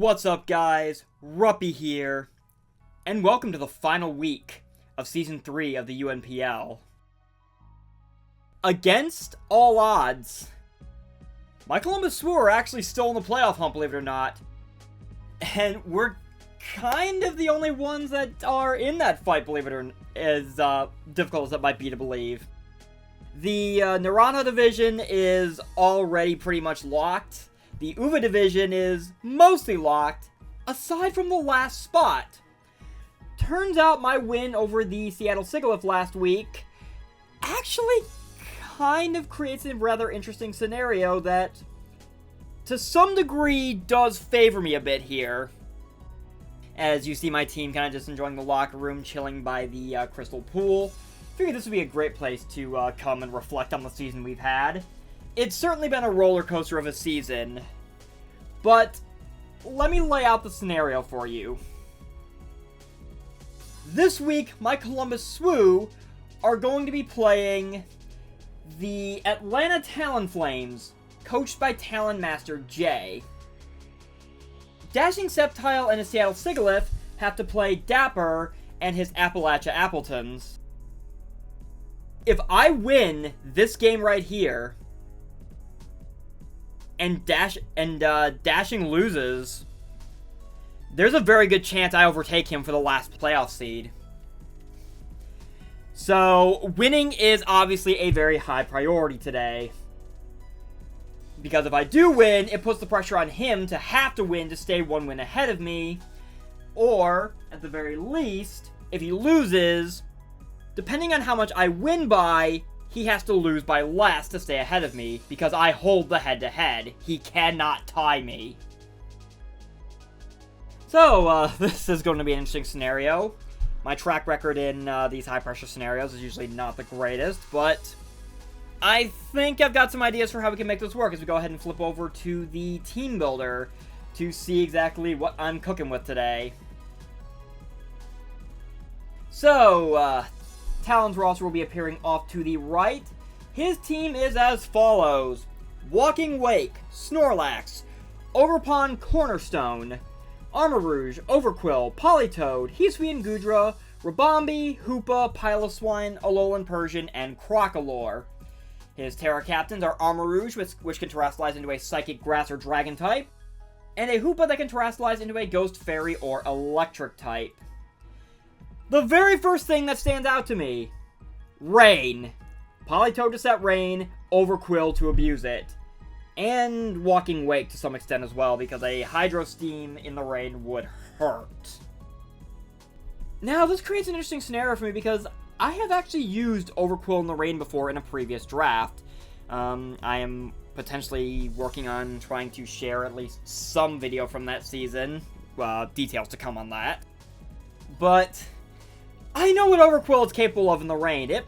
What's up, guys? Ruppy here, and welcome to the final week of Season 3 of the UNPL. Against all odds, my Columbus Swoo are actually still in the playoff hunt, believe it or not. And we're kind of the only ones that are in that fight, believe it or not, as difficult as that might be to believe. The Naranja division is already pretty much locked. The UVA division is mostly locked, aside from the last spot. Turns out my win over the Seattle Sigilyphs last week actually kind of creates a rather interesting scenario that, to some degree, does favor me a bit here. As you see my team kind of just enjoying the locker room, chilling by the crystal pool. Figured this would be a great place to come and reflect on the season we've had. It's certainly been a roller coaster of a season, but let me lay out the scenario for you. This week, my Columbus Swoo are going to be playing the Atlanta Talonflames, coached by TalonMasterJ. DashingSceptile and his Seattle Sigilyph have to play Dapper and his Appalachia Appletons. If I win this game right here, and Dashing loses, there's a very good chance I overtake him for the last playoff seed. So, winning is obviously a very high priority today. Because if I do win, it puts the pressure on him to have to win to stay one win ahead of me. Or, at the very least, if he loses, depending on how much I win by, he has to lose by less to stay ahead of me, because I hold the head-to-head. He cannot tie me. So, this is going to be an interesting scenario. My track record in these high-pressure scenarios is usually not the greatest, but I think I've got some ideas for how we can make this work as we go ahead and flip over to the Teambuilder to see exactly what I'm cooking with today. So, Talon's roster will be appearing off to the right. His team is as follows: Walking Wake, Snorlax, Overpond Cornerstone, Armarouge, Overqwil, Politoed, Hisuian Goodra, Rabombi, Hoopa, Piloswine, Alolan Persian, and Crocalor. His Tera captains are Armarouge, which can terrestrialize into a Psychic Grass or Dragon type, and a Hoopa that can terrestrialize into a Ghost Fairy or Electric type. The very first thing that stands out to me: Rain. Politoed to set Rain, Overqwil to abuse it. And Walking Wake to some extent as well, because a Hydro Steam in the rain would hurt. Now, this creates an interesting scenario for me because I have actually used Overqwil in the rain before in a previous draft. I am potentially working on trying to share at least some video from that season. Details to come on that. But I know what Overqwil is capable of in the rain. It,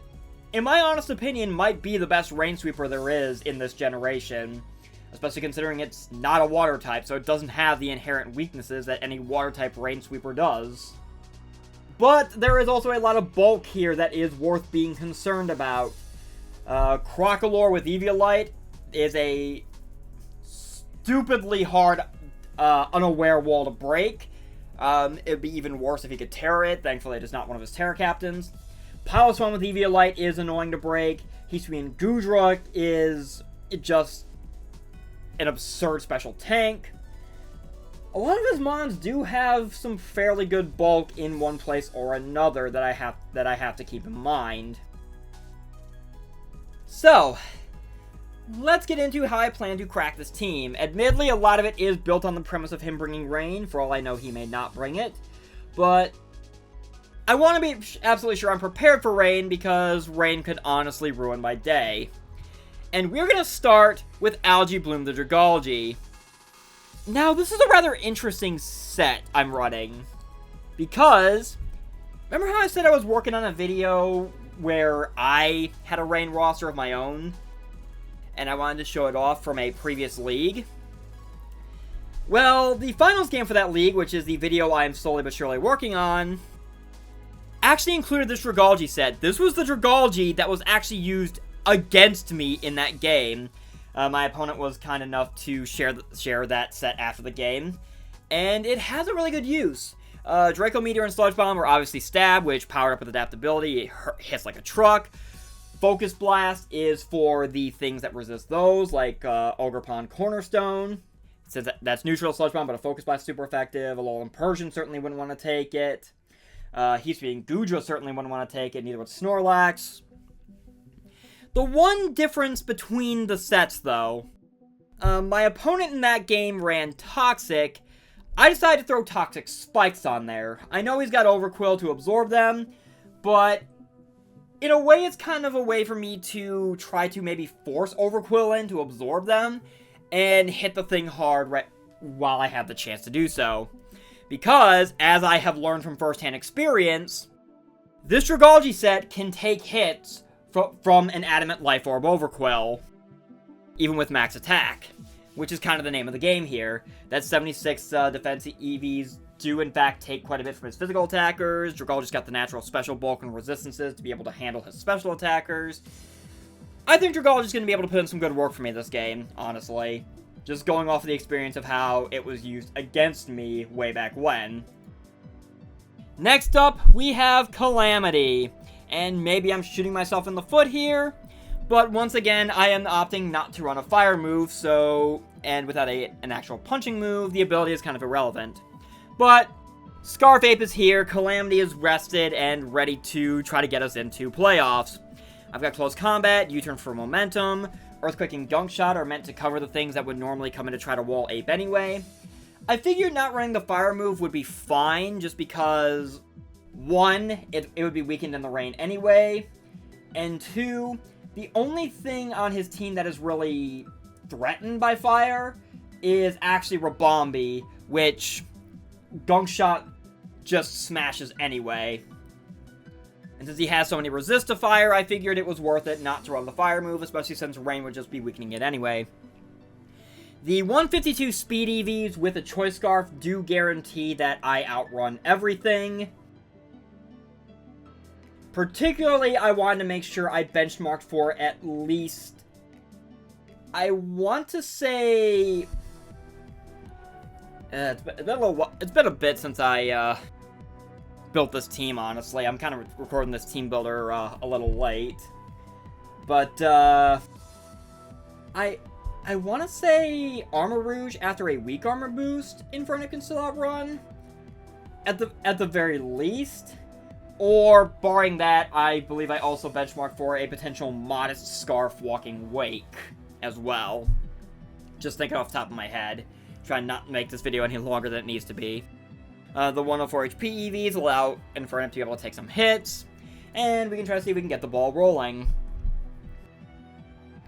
in my honest opinion, might be the best rain sweeper there is in this generation. Especially considering it's not a water type, so it doesn't have the inherent weaknesses that any water type rain sweeper does. But there is also a lot of bulk here that is worth being concerned about. Crocalor with Eviolite is a stupidly hard, unaware wall to break. It'd be even worse if he could Tera it. Thankfully, it is not one of his Tera captains. Piloswine with Eviolite is annoying to break. Hisuian Goodra is just an absurd special tank. A lot of his mons do have some fairly good bulk in one place or another that I have to keep in mind. So, let's get into how I plan to crack this team. Admittedly, a lot of it is built on the premise of him bringing Rain. For all I know, he may not bring it. But I want to be absolutely sure I'm prepared for Rain, because Rain could honestly ruin my day. And we're going to start with Algae Bloom the Dragalge. Now, this is a rather interesting set I'm running, because remember how I said I was working on a video where I had a Rain roster of my own, and I wanted to show it off from a previous league? Well, the finals game for that league, which is the video I am slowly but surely working on, actually included this Dragalge set. This was the Dragalge that was actually used against me in that game. My opponent was kind enough to share that set after the game. and it has a really good use. Draco Meteor and Sludge Bomb are obviously Stab, which powered up with adaptability, it hits like a truck. Focus Blast is for the things that resist those, like Ogerpon Cornerstone. It says that's neutral Sludge Bomb, but a Focus Blast is super effective. Alolan Persian certainly wouldn't want to take it. Heat Speed Goodra certainly wouldn't want to take it, neither would Snorlax. The one difference between the sets, though, my opponent in that game ran Toxic. I decided to throw Toxic Spikes on there. I know he's got Overqwil to absorb them, but in a way, it's kind of a way for me to try to maybe force Overqwil in to absorb them and hit the thing hard right while I have the chance to do so. Because, as I have learned from first-hand experience, this Dragalge set can take hits from an Adamant Life Orb Overqwil, even with max attack, which is kind of the name of the game here. That 76 defense EVs do in fact take quite a bit from his physical attackers. Dragalge's got the natural special bulk and resistances to be able to handle his special attackers. I think Dragalge is going to be able to put in some good work for me this game, honestly. Just going off of the experience of how it was used against me way back when. Next up, we have Calamity. And maybe I'm shooting myself in the foot here, but once again, I am opting not to run a fire move, so, and without an actual punching move, the ability is kind of irrelevant. But Scarf Ape is here, Calamity is rested and ready to try to get us into playoffs. I've got Close Combat, U-Turn for Momentum, Earthquake and Gunk Shot are meant to cover the things that would normally come in to try to wall Ape anyway. I figured not running the fire move would be fine, just because, one, it would be weakened in the rain anyway, and two, the only thing on his team that is really threatened by fire is actually Rabombi, which Gunk Shot just smashes anyway. And since he has so many resist to fire, I figured it was worth it not to run the fire move, especially since rain would just be weakening it anyway. The 152 speed EVs with a Choice Scarf do guarantee that I outrun everything. Particularly, I wanted to make sure I benchmarked for at least, I want to say, it's been a bit since I built this team, honestly. I'm kind of recording this team builder a little late. But, I want to say Armarouge after a weak armor boost, Inferno can still outrun, at the very least. Or, barring that, I believe I also benchmarked for a potential modest Scarf Walking Wake as well. Just thinking off the top of my head. Trying not to make this video any longer than it needs to be. The 104 HP EVs allow Inferno to be able to take some hits. And we can try to see if we can get the ball rolling.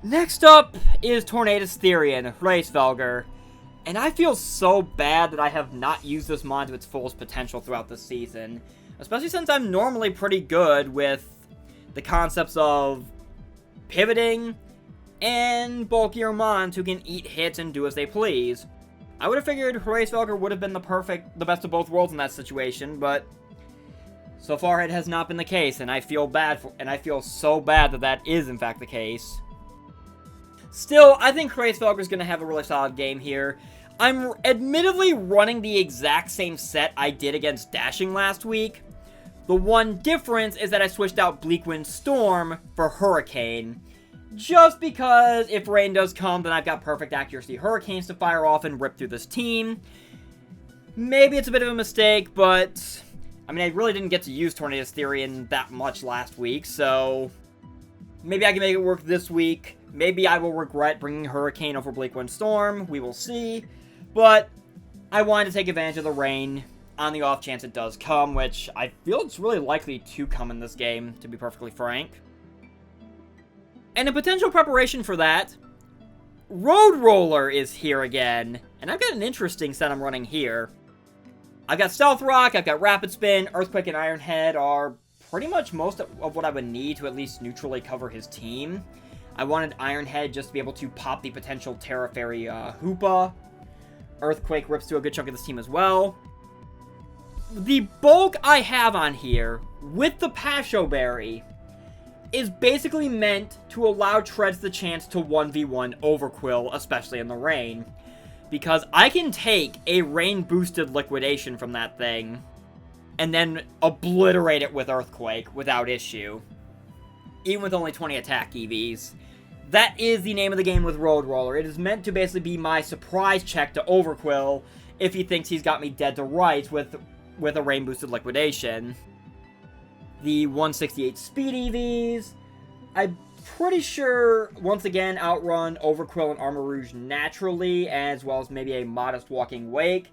Next up is Tornadus-Therian, Hraesvelgr. And I feel so bad that I have not used this mod to its fullest potential throughout the season. Especially since I'm normally pretty good with the concepts of pivoting and bulkier mons who can eat hits and do as they please. I would have figured Hraesvelgr would have been the best of both worlds in that situation, but so far it has not been the case, and I feel so bad that that is in fact the case. Still, I think Hraesvelgr is going to have a really solid game here. I'm admittedly running the exact same set I did against Dashing last week. The one difference is that I switched out Bleakwind Storm for Hurricane. Just because if rain does come, then I've got perfect accuracy Hurricanes to fire off and rip through this team. Maybe it's a bit of a mistake, but I mean, I really didn't get to use Tornadus-Therian that much last week, so maybe I can make it work this week. Maybe I will regret bringing Hurricane over Bleakwind Storm. We will see. But I wanted to take advantage of the rain on the off chance it does come, which I feel it's really likely to come in this game, to be perfectly frank. And in potential preparation for that, Road Roller is here again. And I've got an interesting set I'm running here. I've got Stealth Rock, I've got Rapid Spin, Earthquake and Iron Head are pretty much most of what I would need to at least neutrally cover his team. I wanted Iron Head just to be able to pop the potential Tera Fairy Hoopa. Earthquake rips through a good chunk of this team as well. The bulk I have on here, with the Pasho Berry, is basically meant to allow Treads the chance to 1v1 Overqwil, especially in the rain. because I can take a rain-boosted liquidation from that thing and then obliterate it with Earthquake without issue, even with only 20 attack EVs. That is the name of the game with Road Roller. It is meant to basically be my surprise check to Overqwil if he thinks he's got me dead to rights with a rain-boosted liquidation. The 168 speed EVs, I'm pretty sure, once again, outrun Overqwil and Armarouge naturally, as well as maybe a modest Walking Wake.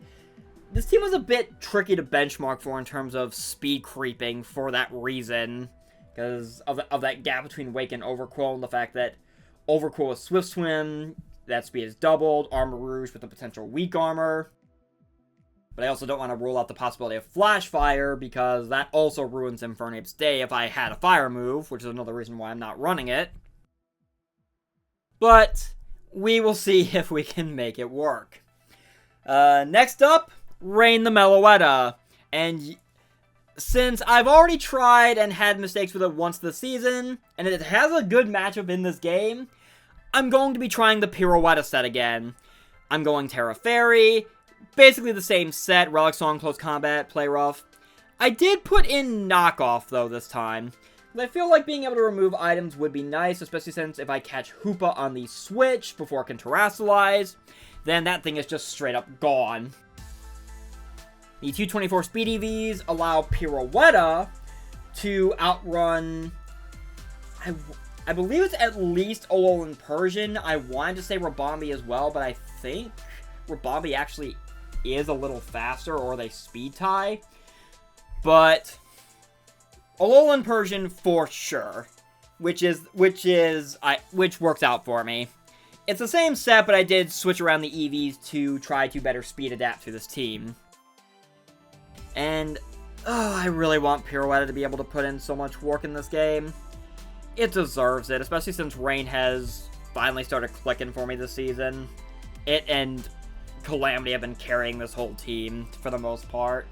This team was a bit tricky to benchmark for in terms of speed creeping for that reason, because of that gap between Wake and Overqwil, and the fact that Overqwil with Swift Swim, that speed is doubled, Armarouge with the potential weak armor. But I also don't want to rule out the possibility of Flash Fire, because that also ruins Infernape's day if I had a fire move, which is another reason why I'm not running it. But we will see if we can make it work. Next up, Rain the Meloetta. And since I've already tried and had mistakes with it once this season, and it has a good matchup in this game, I'm going to be trying the Pirouetta set again. I'm going Tera Fairy. Basically the same set, Relic Song, Close Combat, Play Rough. I did put in Knockoff, though, this time. I feel like being able to remove items would be nice, especially since if I catch Hoopa on the switch before it can Terrasilize, then that thing is just straight up gone. The 224 speed EVs allow Pirouetta to outrun, I believe it's at least Alolan Persian. I wanted to say Rabombi as well, but I think Rabombi actually is a little faster, or they speed tie. But Alolan Persian for sure, which works out for me. It's the same set, but I did switch around the EVs to try to better speed adapt to this team. And I really want Pirouetta to be able to put in so much work in this game. It deserves it, especially since Rain has finally started clicking for me this season. It and Calamity have been carrying this whole team for the most part.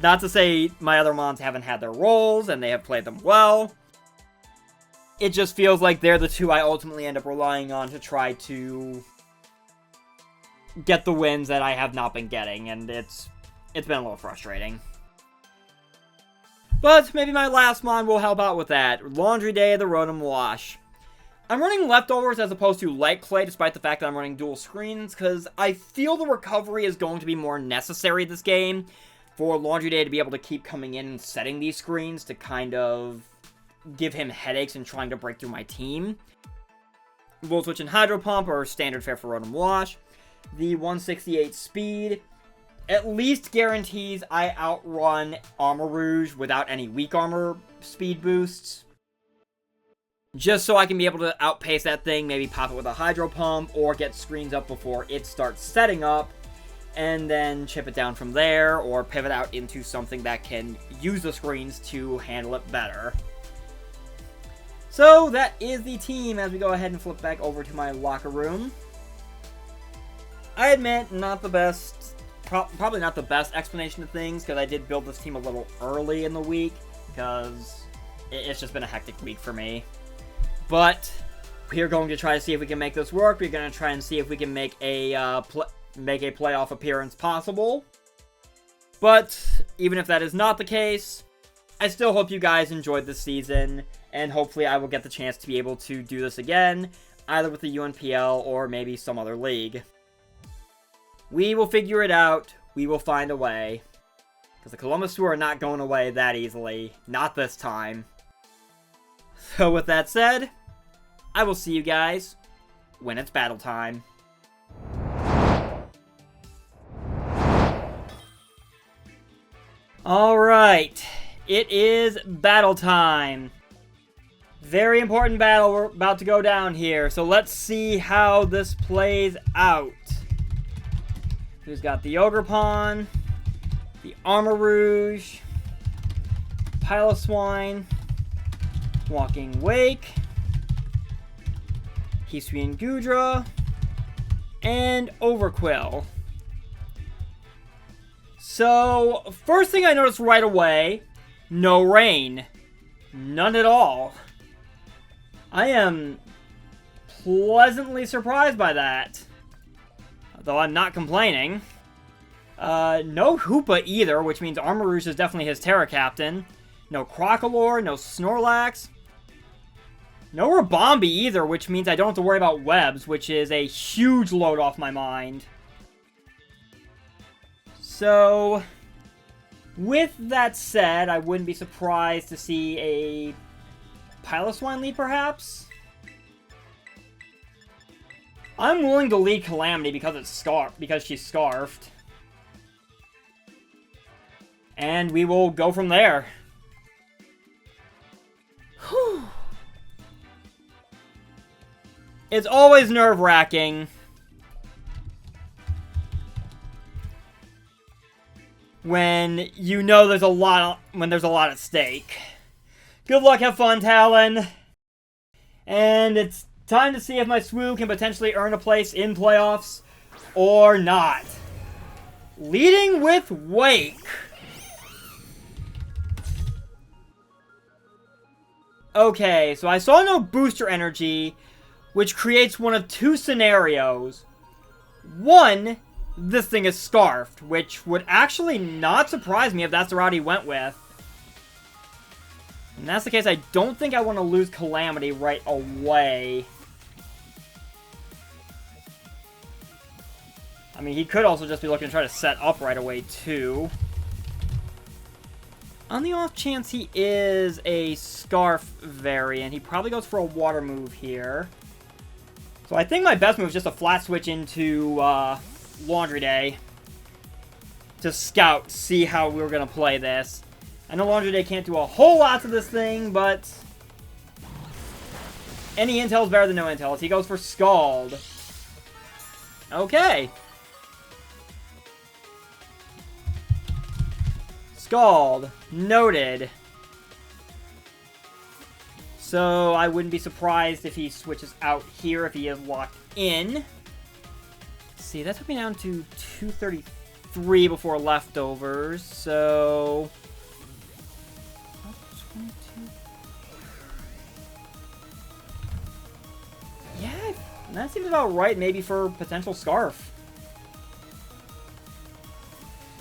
Not to say my other mons haven't had their roles and they have played them well. It just feels like they're the two I ultimately end up relying on to try to get the wins that I have not been getting, and it's been a little frustrating. But maybe my last mon will help out with that. Laundry Day, the Rotom-Wash. I'm running Leftovers as opposed to Light Clay, despite the fact that I'm running dual screens, because I feel the recovery is going to be more necessary this game for Laundry Day to be able to keep coming in and setting these screens to kind of give him headaches and trying to break through my team. Volt Switch and Hydro Pump are standard fare for Rotom-Wash. The 168 speed at least guarantees I outrun Armarouge without any weak armor speed boosts. Just so I can be able to outpace that thing, maybe pop it with a Hydro Pump, or get screens up before it starts setting up, and then chip it down from there, or pivot out into something that can use the screens to handle it better. So that is the team as we go ahead and flip back over to my locker room. I admit, not the best, probably not the best explanation of things, because I did build this team a little early in the week, because it's just been a hectic week for me. But we're going to try to see if we can make this work. We're going to try and see if we can make a playoff appearance possible. But even if that is not the case, I still hope you guys enjoyed this season, and hopefully I will get the chance to be able to do this again, either with the UNPL or maybe some other league. We will figure it out. We will find a way. Because the Columbus Swoo are not going away that easily. Not this time. So with that said, I will see you guys when it's battle time. Alright, it is battle time. Very important battle we're about to go down here, so let's see how this plays out. Who's got the Ogerpon, the Armarouge, Piloswine, Walking Wake, Hisuian Gudra, and Overqwil. So, first thing I noticed right away, no rain. None at all. I am pleasantly surprised by that. Though I'm not complaining. No Hoopa either, which means Armarouge is definitely his Tera Captain. No Crocalor, no Snorlax. No Rabombi either, which means I don't have to worry about webs, which is a huge load off my mind. So, with that said, I wouldn't be surprised to see a Piloswine lead, perhaps? I'm willing to lead Calamity because she's Scarfed. And we will go from there. Whew. It's always nerve-wracking when you know there's a lot at stake. Good luck, have fun, Talon. And it's time to see if my Swoo can potentially earn a place in playoffs or not. Leading with Wake. Okay, so I saw no booster energy, which creates one of two scenarios. One, this thing is Scarfed, which would actually not surprise me if that's the route he went with. And that's the case, I don't think I want to lose Calamity right away. I mean, he could also just be looking to try to set up right away, too. On the off chance he is a Scarf variant, he probably goes for a water move here. So I think my best move is just a flat switch into Laundry Day to scout, see how we're going to play this. I know Laundry Day can't do a whole lot to this thing, but any intel is better than no intel. He goes for Scald. Okay. Scald. Noted. So I wouldn't be surprised if he switches out here if he is locked in. Let's see, that took me down to 233 before leftovers, so... 22. Yeah, that seems about right, maybe for potential Scarf.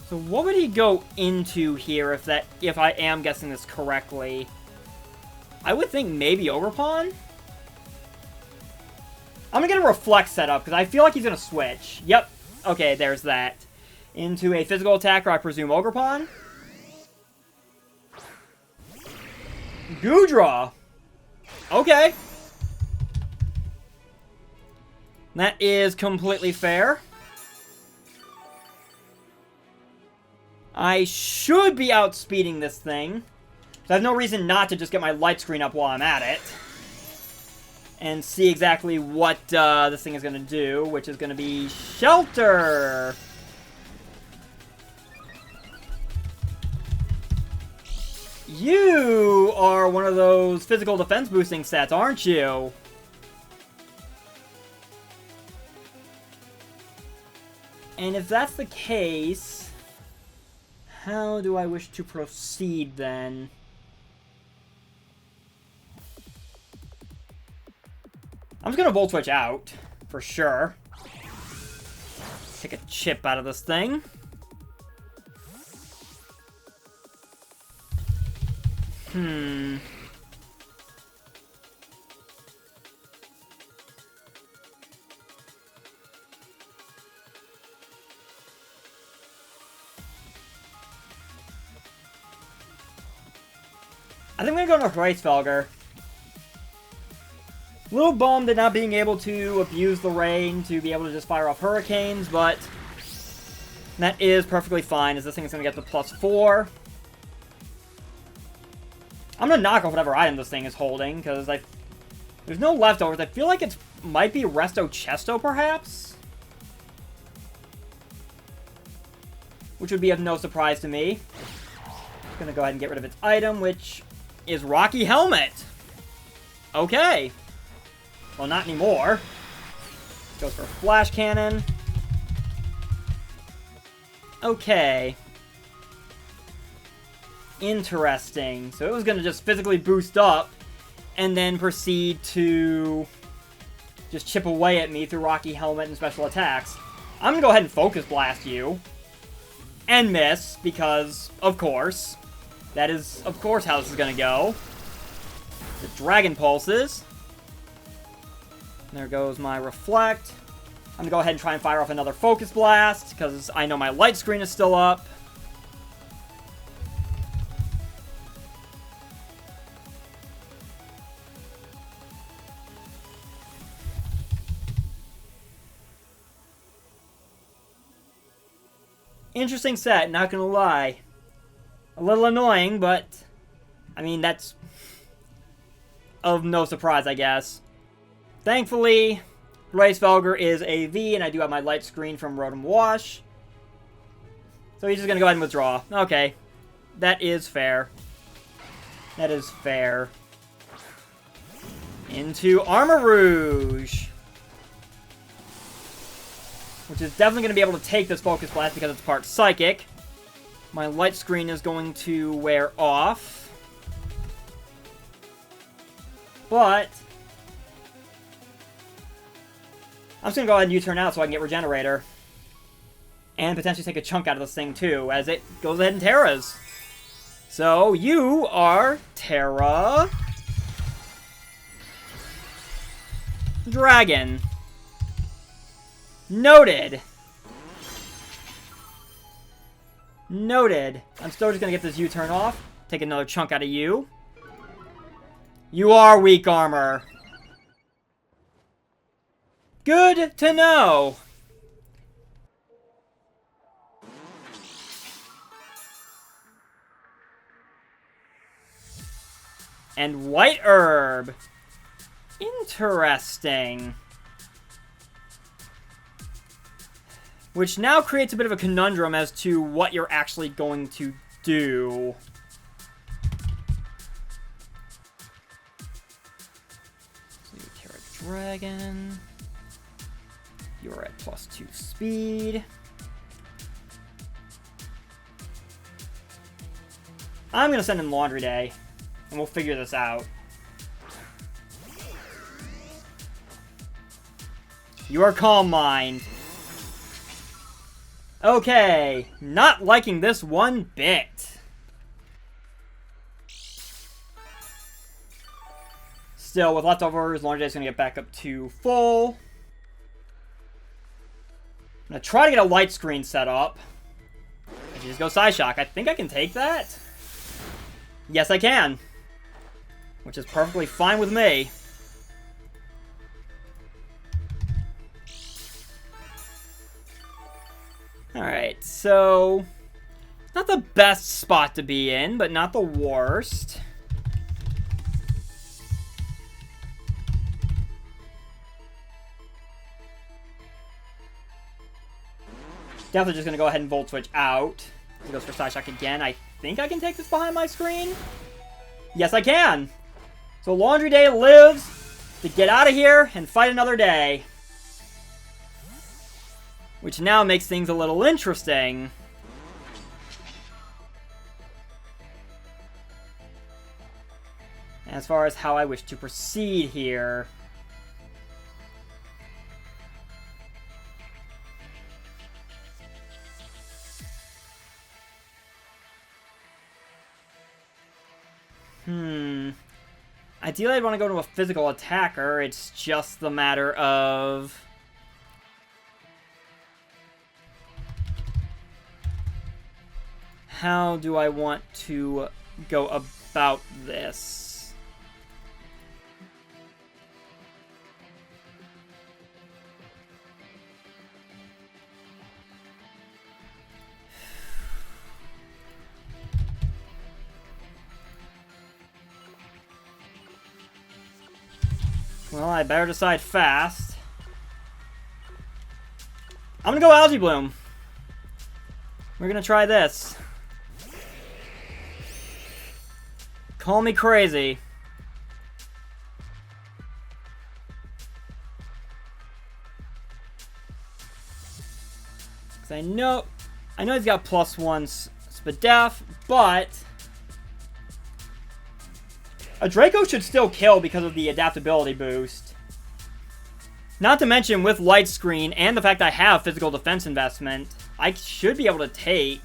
So what would he go into here if I am guessing this correctly? I would think maybe Overpawn? I'm gonna get a Reflect set up, because I feel like he's gonna switch. Yep. Okay, there's that. Into a physical attacker, I presume Overpawn. Goodra! Okay. That is completely fair. I should be outspeeding this thing. So I have no reason not to just get my light screen up while I'm at it. And see exactly what this thing is going to do, which is going to be Shelter! You are one of those physical defense boosting sets, aren't you? And if that's the case... how do I wish to proceed, then? I'm just gonna Volt Switch out, for sure. Take a chip out of this thing. I think I'm gonna go into Hracefelger. A little bummed at not being able to abuse the rain to be able to just fire off hurricanes, but that is perfectly fine, as this thing is gonna get the +4. I'm gonna knock off whatever item this thing is holding, because there's no leftovers. I feel like it might be Resto Chesto, perhaps? Which would be of no surprise to me. I'm gonna go ahead and get rid of its item, which is Rocky Helmet. Okay. Well, not anymore. Goes for Flash Cannon. Okay. Interesting. So it was going to just physically boost up and then proceed to just chip away at me through Rocky Helmet and special attacks. I'm gonna go ahead and Focus Blast you. And miss, because, of course. That is, of course, how this is gonna go. The Dragon Pulses. There goes my Reflect. I'm gonna go ahead and try and fire off another Focus Blast, because I know my light screen is still up. Interesting set, not gonna lie. A little annoying, but I mean, that's of no surprise, I guess. Thankfully, Reisfelger is a V, and I do have my light screen from Rotom-Wash. So he's just gonna go ahead and withdraw. Okay. That is fair. That is fair. Into Armarouge. Which is definitely going to be able to take this Focus Blast because it's part Psychic. My light screen is going to wear off. But I'm just going to go ahead and U-turn out so I can get Regenerator. And potentially take a chunk out of this thing too, as it goes ahead and Teras. So you are Tera Dragon. Noted. Noted. I'm still just going to get this U-turn off. Take another chunk out of you. You are weak armor. Good to know. And White Herb. Interesting. Which now creates a bit of a conundrum as to what you're actually going to do. So you Tera Dragon. You're at +2 speed. I'm going to send in Laundry Day, and we'll figure this out. You are Calm Mind. Okay, not liking this one bit. Still, with leftovers, Laundry Day's gonna get back up to full. I'm gonna try to get a light screen set up. I can just go Psyshock. I think I can take that. Yes, I can. Which is perfectly fine with me. Alright, so not the best spot to be in, but not the worst. Definitely just going to go ahead and Volt Switch out. He goes for Psyshock again. I think I can take this behind my screen. Yes, I can. So Laundry Day lives to get out of here and fight another day. Which now makes things a little interesting. As far as how I wish to proceed here. Ideally, I'd want to go to a physical attacker. It's just the matter of... how do I want to go about this? Well, I better decide fast. I'm gonna go Algae Bloom. We're gonna try this. Call me crazy. Because I know he's got +1 Spadef, but a Draco should still kill because of the adaptability boost. Not to mention, with Light Screen and the fact I have physical defense investment, I should be able to take...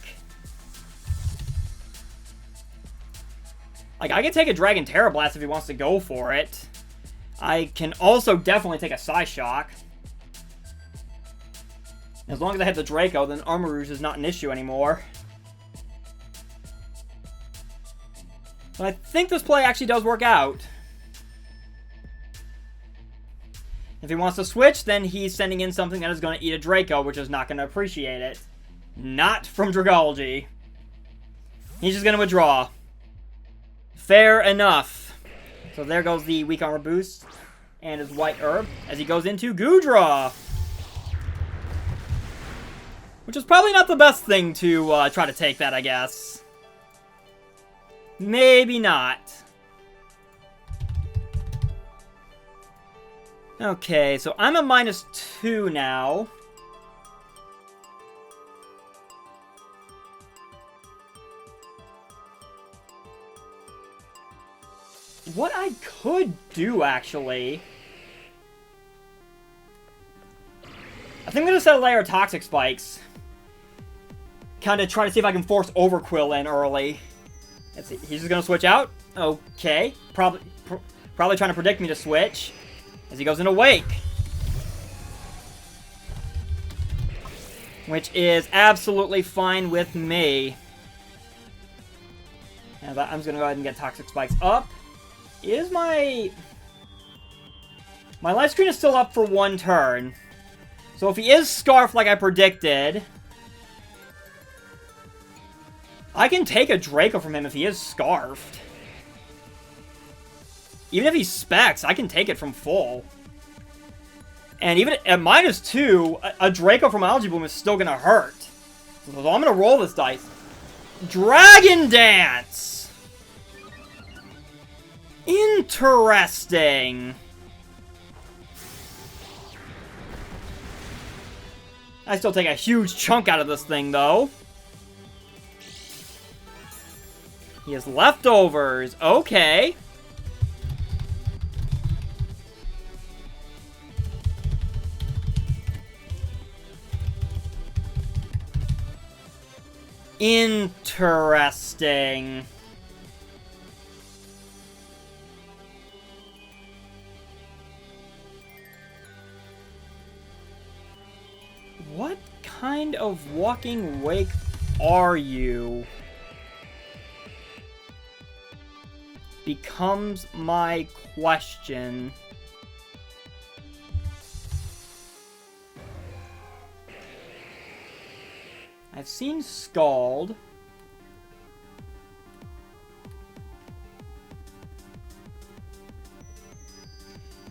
Like, I can take a Dragon Terra Blast if he wants to go for it. I can also definitely take a Psyshock. As long as I have the Draco, then Armarouge is not an issue anymore. But I think this play actually does work out. If he wants to switch, then he's sending in something that is going to eat a Draco, which is not going to appreciate it. Not from Dragology. He's just going to withdraw. Fair enough. So there goes the Weak Armor boost and his White Herb as he goes into Goodra. Which is probably not the best thing to try to take that, I guess. Maybe not. Okay, so I'm a -2 now. What I could do, actually... I think I'm going to set a layer of Toxic Spikes. Kind of try to see if I can force Overqwil in early. Let's see. He's just going to switch out. Okay. Probably trying to predict me to switch. As he goes into Wake. Which is absolutely fine with me. And I'm just going to go ahead and get Toxic Spikes up. Is my... My life screen is still up for 1 turn. So if he is Scarfed like I predicted... I can take a Draco from him if he is Scarfed. Even if he Specs, I can take it from full. And even at -2, a Draco from Algae Bloom is still going to hurt. So I'm going to roll this dice. Dragon Dance! Interesting. I still take a huge chunk out of this thing, though. He has leftovers. Okay. Interesting. What kind of walking wake are you? Becomes my question. I've seen Scald.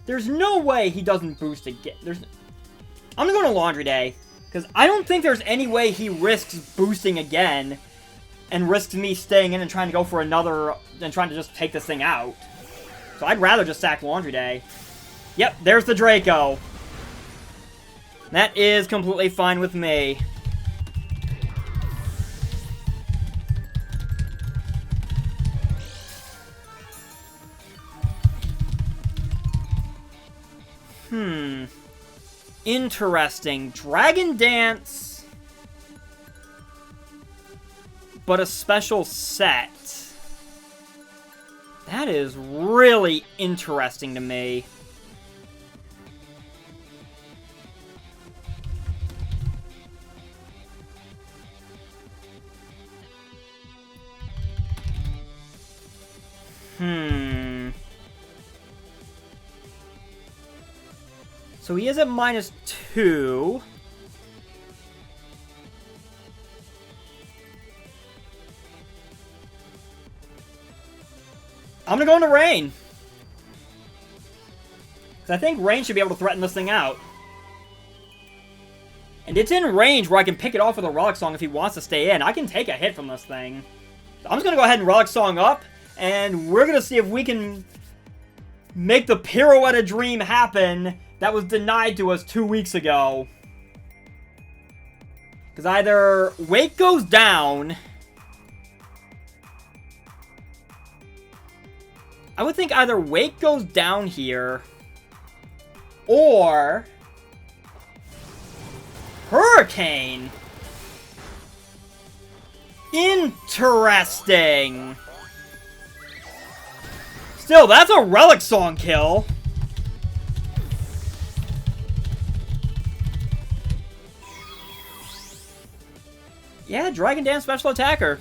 There's no way he doesn't boost again. I'm gonna go to Laundry Day. Because I don't think there's any way he risks boosting again and risks me staying in and trying to go for another and trying to just take this thing out. So I'd rather just sack Laundry Day. Yep, there's the Draco. That is completely fine with me. Interesting. Dragon Dance, but a special set. That is really interesting to me. So he is at -2. I'm gonna go into Rain. I think Rain should be able to threaten this thing out. And it's in range where I can pick it off with a Relic Song if he wants to stay in. I can take a hit from this thing. So I'm just gonna go ahead and Relic Song up, and we're gonna see if we can make the Pirouette Dream happen that was denied to us 2 weeks ago. Because either Wake goes down... I would think either Wake goes down here, or Hurricane? Interesting. Still, that's a Relic Song kill. Yeah, Dragon Dance special attacker.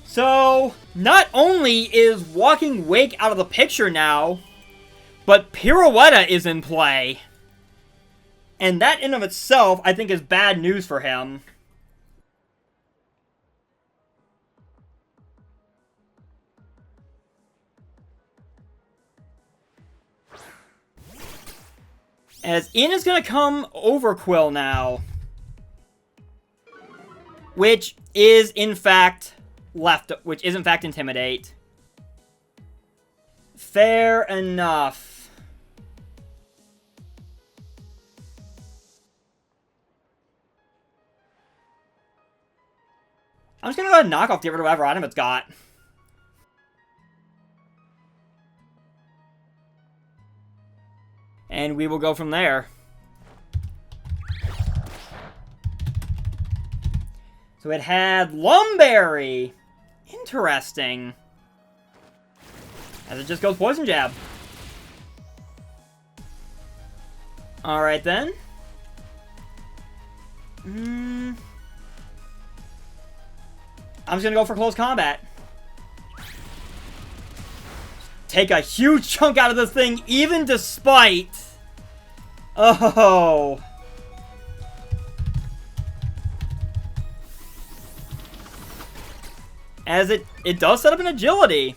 So, not only is Walking Wake out of the picture now, but Pirouetta is in play. And that in of itself, I think, is bad news for him. As in is going to come Overqwil now. Which is, in fact, Intimidate. Fair enough. I'm just going to go ahead and knock off, get rid of whatever item it's got. And we will go from there. So it had Lumberry. Interesting. As it just goes Poison Jab. Alright then. I'm just gonna go for close combat. Take a huge chunk out of this thing, even despite... Oh. As it does set up an agility.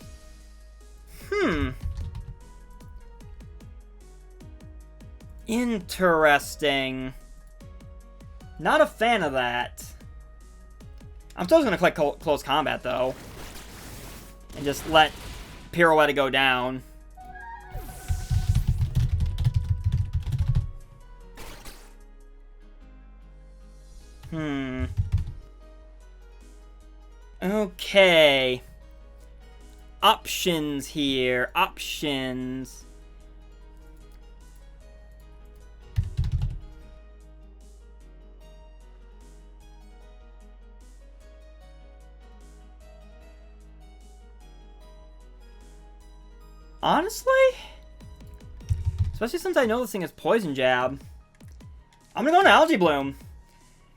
Interesting. Not a fan of that. I'm still going to click close combat, though. And just let Pirouetta go down. Okay. Options here. Options. Honestly? Especially since I know this thing is Poison Jab. I'm gonna go into Algae Bloom.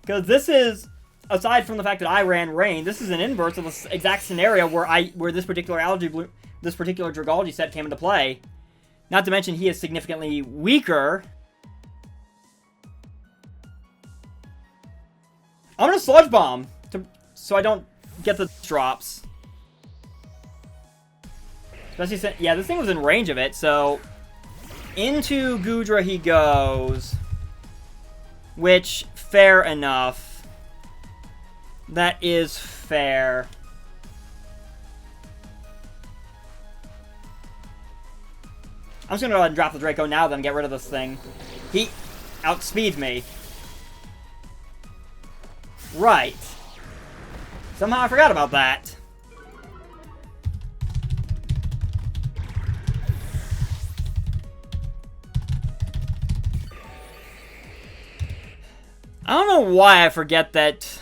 Because this is, aside from the fact that I ran Rain, this is an inverse of the exact scenario where this particular Dragalge set came into play. Not to mention he is significantly weaker. I'm gonna Sludge Bomb so I don't get the drops. Especially since, yeah, this thing was in range of it, so into Goodra he goes. Which, fair enough. That is fair. I'm just gonna go ahead and drop the Draco now, then get rid of this thing. He outspeeds me. Right. Somehow I forgot about that. I don't know why I forget that...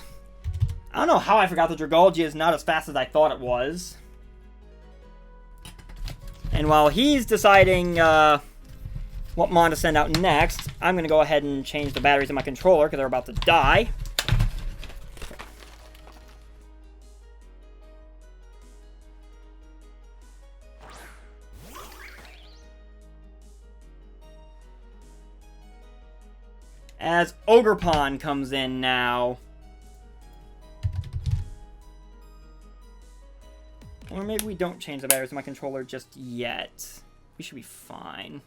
I don't know how I forgot the Dragalge is not as fast as I thought it was. And while he's deciding what mon to send out next, I'm going to go ahead and change the batteries in my controller because they're about to die. As Ogerpon comes in now. Or maybe we don't change the batteries in my controller just yet. We should be fine.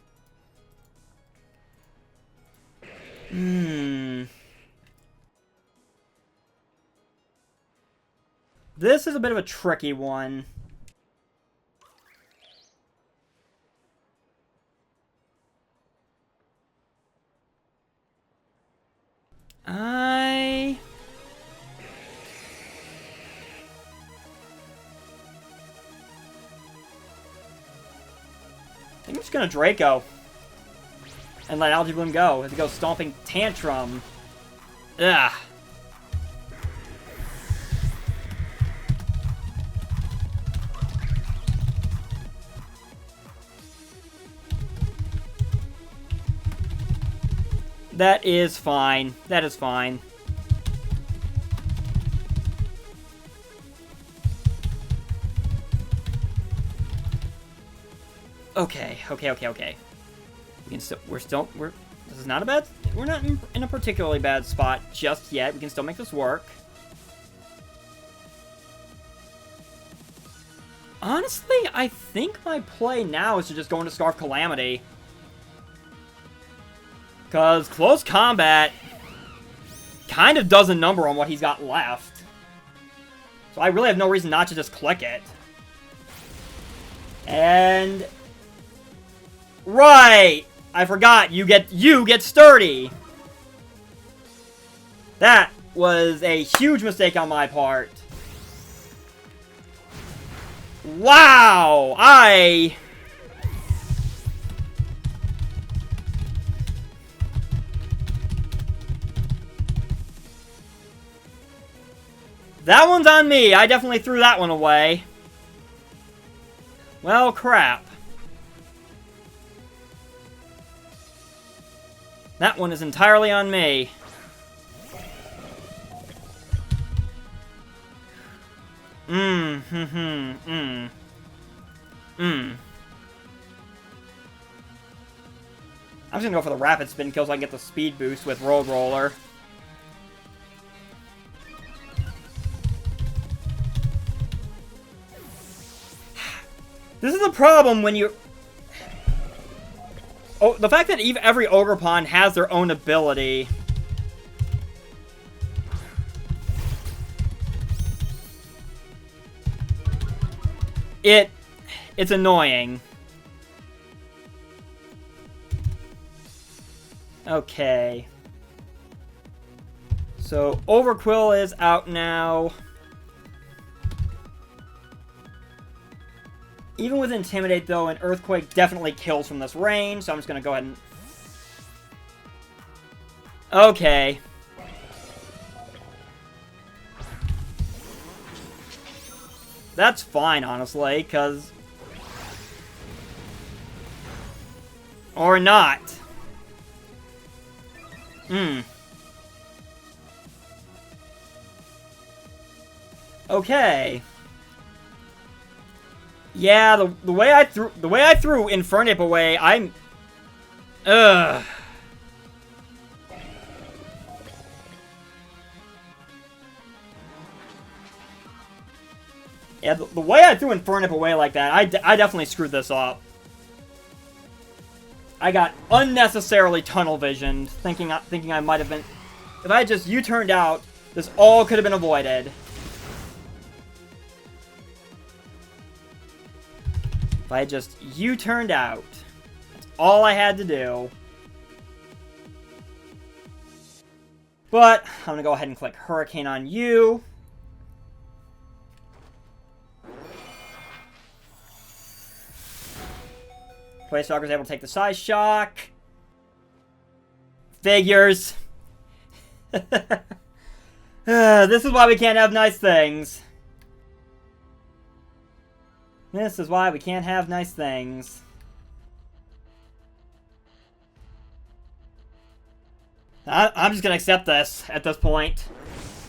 This is a bit of a tricky one. I think I'm just gonna Draco and let Algae Bloom go as he goes Stomping Tantrum. Ugh. That is fine. That is fine. Okay. This is not a bad, we're not in a particularly bad spot just yet. We can still make this work. Honestly, I think my play now is to just go into Scarf Calamity. Because close combat kind of does a number on what he's got left. So I really have no reason not to just click it. And... right! I forgot, you get sturdy! That was a huge mistake on my part. Wow! That one's on me. I definitely threw that one away. Well, crap. That one is entirely on me. I'm just gonna go for the rapid spin kill so I can get the speed boost with Road Roller. This is the problem when you... oh, the fact that every Ogerpon has their own ability. It's annoying. Okay. So, Overqwil is out now. Even with Intimidate, though, an Earthquake definitely kills from this range, so I'm just going to go ahead and... okay. That's fine, honestly, because... or not. Okay. Yeah, the way I threw Infernape away, I'm... ugh. Yeah, the way I threw Infernape away like that, I definitely screwed this up. I got unnecessarily tunnel visioned, thinking I might have been... if I had just U-turned out, this all could have been avoided. If I had just U-turned out, that's all I had to do. But, I'm going to go ahead and click Hurricane on you. Planeswalker's able to take the Size Shock. Figures. This is why we can't have nice things. This is why we can't have nice things. I'm just gonna accept this at this point.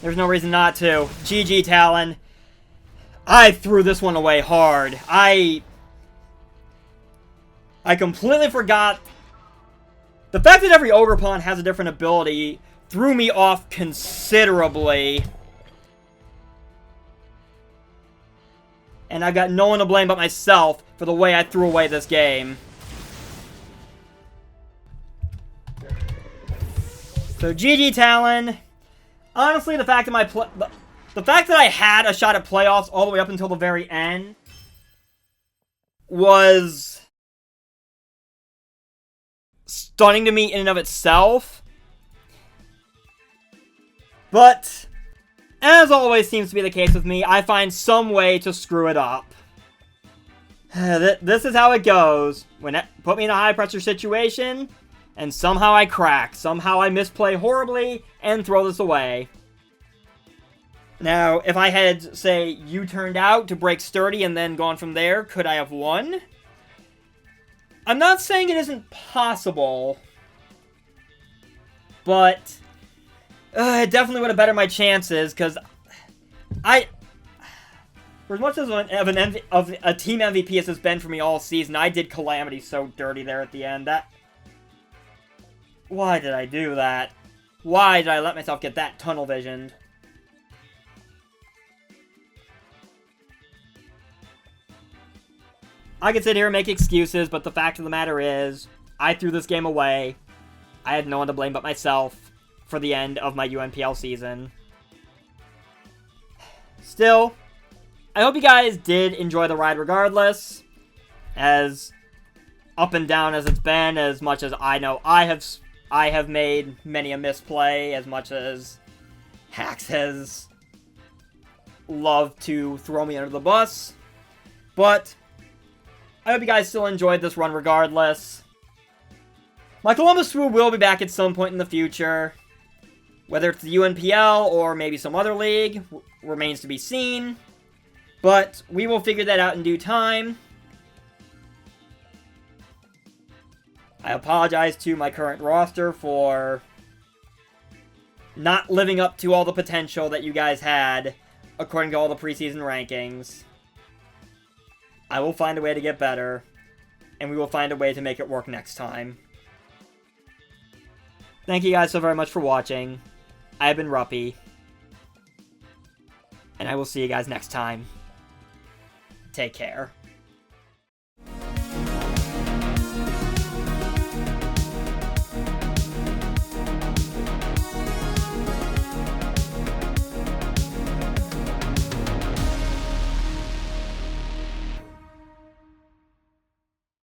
There's no reason not to. GG, Talon. I threw this one away hard. I completely forgot. The fact that every Ogerpon has a different ability threw me off considerably. And I've got no one to blame but myself for the way I threw away this game. So GG, Talon. Honestly, the fact that the fact that I had a shot at playoffs all the way up until the very end was stunning to me in and of itself. But, as always seems to be the case with me, I find some way to screw it up. This is how it goes. When it put me in a high pressure situation, And somehow I crack. Somehow I misplay horribly and throw this away. Now, if I had, say, U-turned out to break Sturdy and then gone from there, could I have won? I'm not saying it isn't possible, but it definitely would have bettered my chances, because for as much as of a team MVP as it's been for me all season, I did Calamity so dirty there at the end. Why did I do that? Why did I let myself get that tunnel visioned? I could sit here and make excuses, but the fact of the matter is, I threw this game away. I had no one to blame but myself for the end of my UNPL season. Still, I hope you guys did enjoy the ride regardless. As up and down as it's been, as much as I know I have made many a misplay, as much as Hax has loved to throw me under the bus. But I hope you guys still enjoyed this run regardless. My Columbus Swoo will be back at some point in the future. Whether it's the UNPL or maybe some other league remains to be seen. But we will figure that out in due time. I apologize to my current roster for not living up to all the potential that you guys had according to all the preseason rankings. I will find a way to get better, and we will find a way to make it work next time. Thank you guys so very much for watching. I have been Ruppy, and I will see you guys next time. Take care.